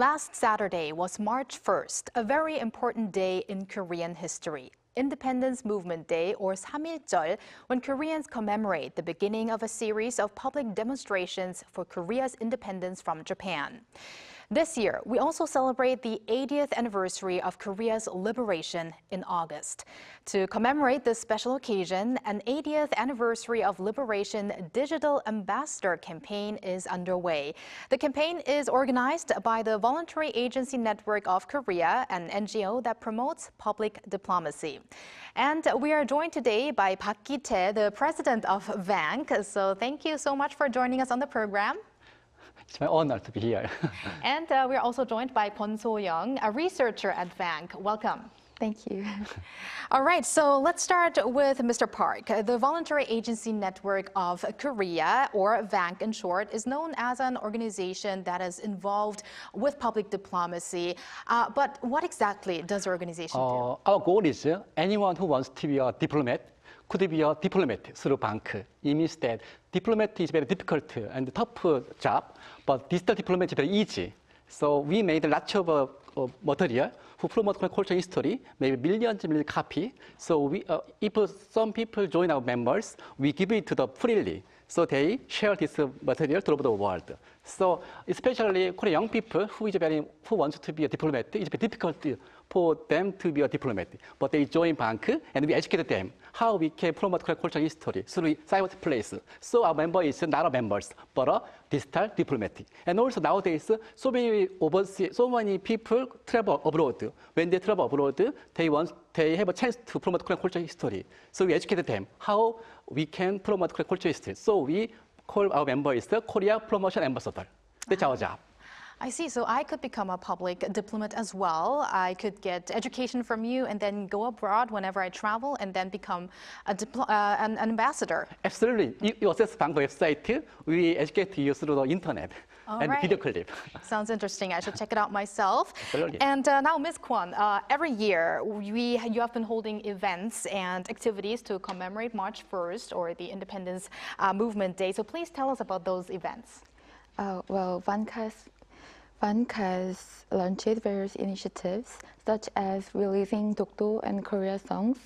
Last Saturday was March 1st, a very important day in Korean history. Independence Movement Day, or samil jeol, when Koreans commemorate the beginning of a series of public demonstrations for Korea's independence from Japan. This year, we also celebrate the 80th anniversary of Korea's liberation in August. To commemorate this special occasion, an 80th anniversary of liberation digital ambassador campaign is underway. The campaign is organized by the Voluntary Agency Network of Korea, an NGO that promotes public diplomacy. And we are joined today by Park Gitae, the president of VANK. So thank you so much for joining us on the program. It's my honor to be here. And we're also joined by Kwon, a researcher at VANK. Welcome. Thank you. All right, so let's start with Mr. Park. The Voluntary Agency Network of Korea, or VANK in short, is known as an organization that is involved with public diplomacy. But what exactly does the organization do? Our goal is anyone who wants to be a diplomat could be a diplomat through VANK. It means that diplomat is very difficult and tough job, but digital diplomat is very easy. So we made lots of material who promote culture history, maybe millions copy. So if some people join our members, we give it to them freely. So they share this material throughout the world. So especially Korean young people who wants to be a diplomat, it's very difficult for them to be a diplomat. But they join VANK and we educate them how we can promote culture history through cyberspace. So our member is not a members, but a digital diplomat. And also nowadays, so many people travel abroad. When they travel abroad, they have a chance to promote culture history. So we educate them how we can promote culture history. So we call our member is the Korea Promotion Ambassador. That's our job. I see. So I could become a public diplomat as well. I could get education from you and then go abroad whenever I travel and then become an ambassador. Absolutely. You access VANK website. We educate you through the internet and video clip. Sounds interesting. I should check it out myself. Absolutely. And now, Ms. Kwon, every year you have been holding events and activities to commemorate March 1st, or the Independence Movement Day. So please tell us about those events. Well, VANK has launched various initiatives, such as releasing Dokdo and Korea songs,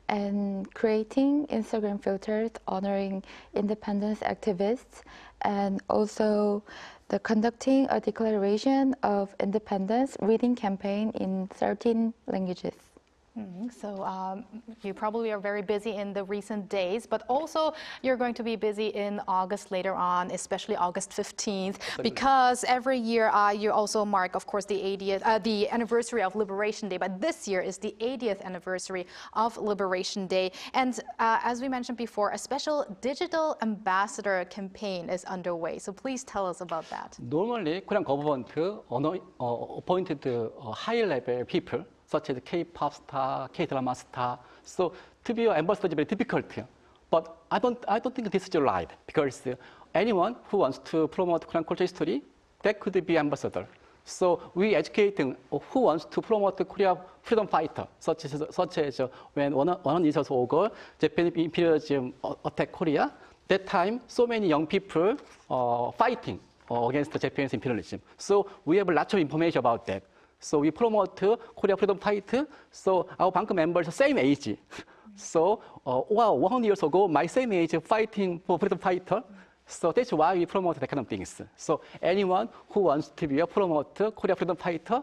and creating Instagram filters honoring independence activists, and also the conducting a declaration of independence reading campaign in 13 languages. So you probably are very busy in the recent days, but also you're going to be busy in August later on, especially August 15th, because every year you also mark, of course, the anniversary of Liberation Day, but this year is the 80th anniversary of Liberation Day. And as we mentioned before, a special digital ambassador campaign is underway. So please tell us about that. Normally, Korean government appointed high-level people, such as K-pop star, K-drama star. So to be an ambassador is very difficult. But I don't think this is right, because anyone who wants to promote Korean culture history, that could be ambassador. So we educating who wants to promote the Korea freedom fighter, such as when 100 years ago, Japanese imperialism attacked Korea. That time, so many young people fighting against the Japanese imperialism. So we have lots of information about that. So we promote Korea freedom fight. So our VANK members are same age. So 100 years ago, my same age fighting for freedom fighter. So that's why we promote that kind of things. So anyone who wants to be a promoter, Korea freedom fighter,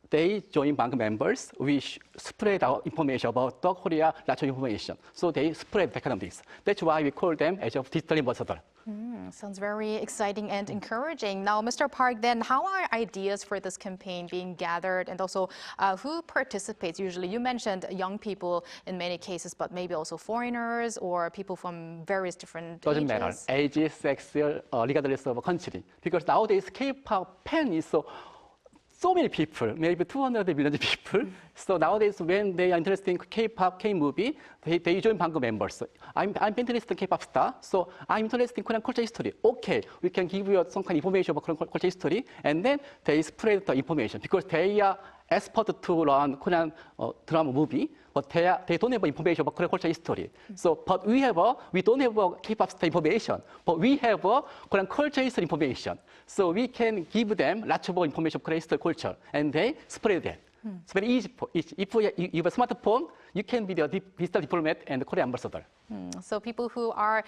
they join VANK members. We spread our information about the Korea national information. So they spread that kind of things. That's why we call them as a digital ambassador. Sounds very exciting and encouraging. Now, Mr. Park, then how are ideas for this campaign being gathered, and also who participates usually? You mentioned young people in many cases, but maybe also foreigners or people from various different Doesn't ages. matter, age, sex, regardless of country. Because nowadays K-pop fan is so many people, maybe 200 million people. So nowadays, when they are interested in K-pop, K-movie, they join VANK members. I'm interested in K-pop star, so I'm interested in Korean culture history. Okay, we can give you some kind of information about Korean culture history, and then they spread the information because they are expert to run Korean drama movie, but they don't have information about Korean culture history. So, but we don't have K-pop star information, but we have Korean culture history information. So we can give them lots of information of Korean history culture, and they spread that. It's very easy. If you have a smartphone, you can be the digital diplomat and the Korean ambassador. So people who are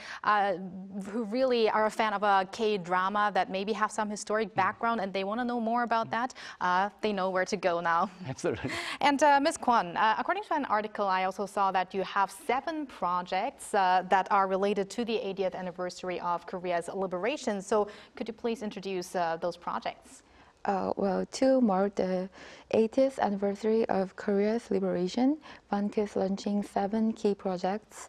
who really are a fan of a K-drama that maybe have some historic background and they want to know more about that, they know where to go now. Absolutely. And Ms. Kwon, according to an article, I also saw that you have 7 projects that are related to the 80th anniversary of Korea's liberation. So could you please introduce those projects? Well, to mark the 80th anniversary of Korea's liberation, VANK is launching 7 key projects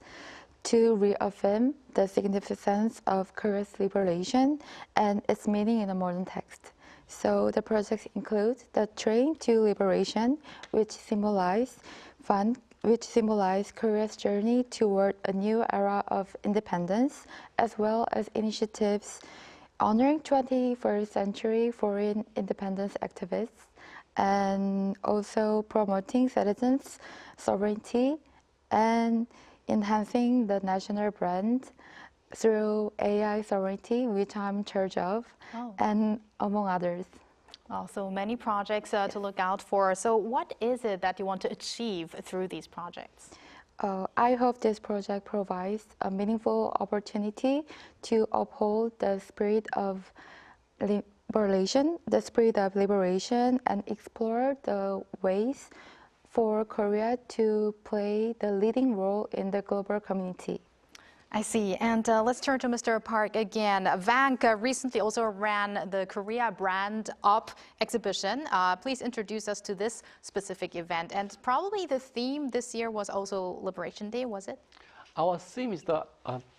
to reaffirm the significance of Korea's liberation and its meaning in a modern text. So the projects include the Train to Liberation, which symbolize Korea's journey toward a new era of independence, as well as initiatives honoring 21st century foreign independence activists and also promoting citizens' sovereignty and enhancing the national brand through AI sovereignty, which I'm in charge of, and among others. So many projects to look out for. So what is it that you want to achieve through these projects? I hope this project provides a meaningful opportunity to uphold the spirit of liberation, and explore the ways for Korea to play the leading role in the global community. I see. And let's turn to Mr. Park again. VANK recently also ran the Korea Brand Up exhibition. Please introduce us to this specific event. And probably the theme this year was also Liberation Day, was it? Our theme is the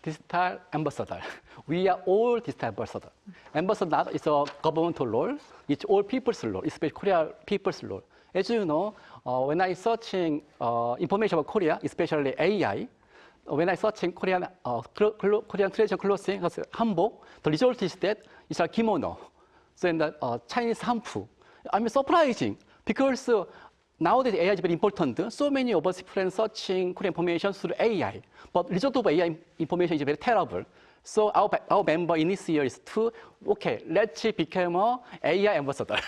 digital ambassador. We are all digital ambassador. Ambassador is a governmental role. It's all people's role, especially Korea people's role. As you know, when I searching information about Korea, especially AI, when I searching Korean traditional clothing, hanbok, the result is that it's a kimono. So in the Chinese hanfu. I'm surprising because nowadays AI is very important. So many of us friends searching Korean information through AI, but result of AI information is very terrible. So our member in this year is let's become a AI ambassador.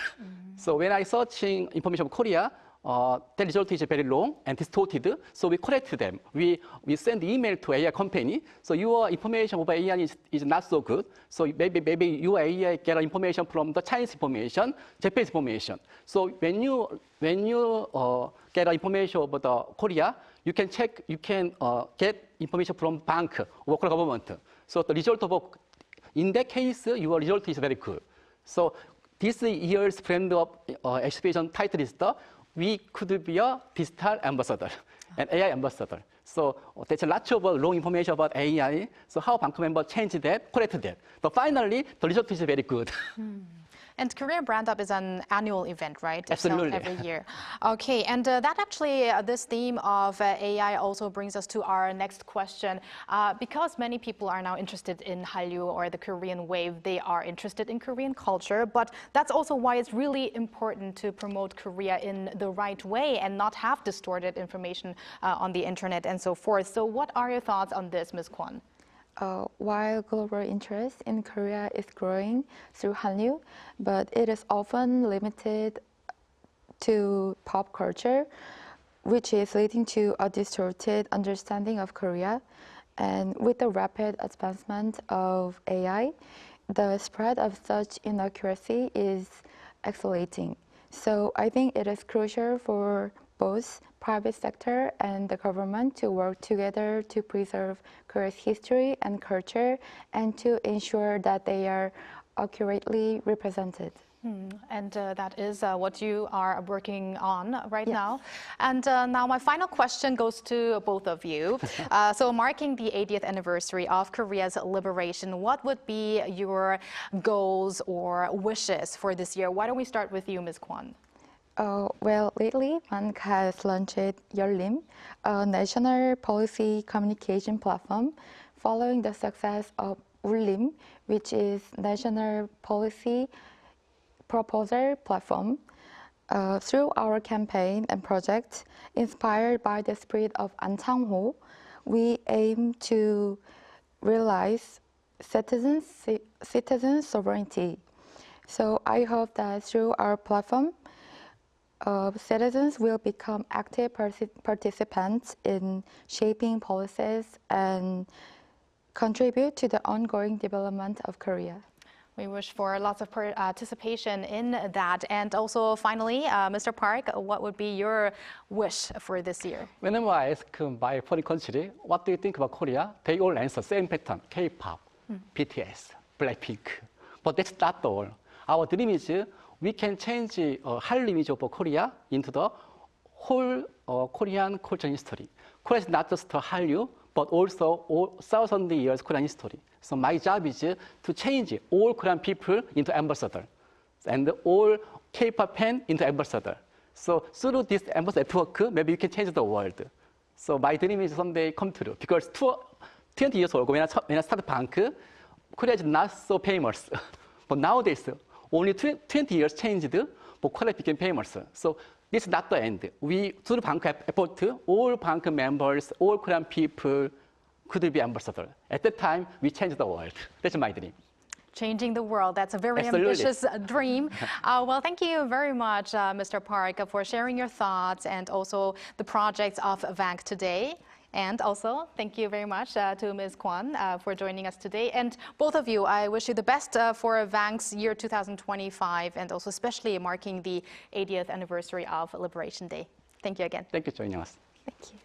So when I searching information of Korea, the result is very long and distorted, so we correct them. We send email to AI company, so your information about AI is not so good, so maybe your AI get information from the Chinese information, Japanese information. So when you get information about the Korea, you can get information from bank or local government. So the result in that case, your result is very good. So this year's brand of exhibition title is we could be a digital ambassador and AI ambassador. So there's a lot of wrong information about AI. So how VANK member change that, correct that. But finally, the result is very good. And Korea Brand Up is an annual event, right? It's Absolutely. held every year. Okay, and that actually, this theme of AI also brings us to our next question. Because many people are now interested in Hallyu or the Korean wave, they are interested in Korean culture, but that's also why it's really important to promote Korea in the right way and not have distorted information on the internet and so forth. So what are your thoughts on this, Ms. Kwon? While global interest in Korea is growing through Hallyu, but it is often limited to pop culture, which is leading to a distorted understanding of Korea. And with the rapid advancement of AI, the spread of such inaccuracy is accelerating. So I think it is crucial for both private sector and the government to work together to preserve Korea's history and culture and to ensure that they are accurately represented. And that is what you are working on right now. And now my final question goes to both of you. So marking the 80th anniversary of Korea's liberation, what would be your goals or wishes for this year? Why don't we start with you, Ms. Kwon? Well, lately, VANK has launched 열림, a national policy communication platform, following the success of 울림, which is national policy proposal platform. Through our campaign and project, inspired by the spirit of Anchangho, we aim to realize citizen sovereignty. So I hope that through our platform, citizens will become active participants in shaping policies and contribute to the ongoing development of Korea. We wish for lots of participation in that. And also, finally, Mr. Park, what would be your wish for this year? Whenever I ask my foreign country, what do you think about Korea? They all answer same pattern, K-pop, BTS, Blackpink. But that's not all. Our dream is we can change Hallyu image of Korea into the whole Korean cultural history. Korea is not just Hallyu, but also all 1,000 years Korean history. So my job is to change all Korean people into ambassador, and all K-pop fan into ambassador. So through this ambassador network, maybe we can change the world. So my dream is someday come true. Because 20 years ago, when I started VANK, Korea is not so famous. But nowadays, only 20 years changed, but Korea became famous. So this is not the end. We, through VANK effort, all VANK members, all Korean people could be ambassador. At that time, we changed the world. That's my dream. Changing the world. That's a very Absolutely. ambitious dream. Well, thank you very much, Mr. Park, for sharing your thoughts and also the projects of VANK today. And also, thank you very much to Ms. Kwon for joining us today. And both of you, I wish you the best for VANK's year 2025, and also especially marking the 80th anniversary of Liberation Day. Thank you again. Thank you for joining us. Thank you.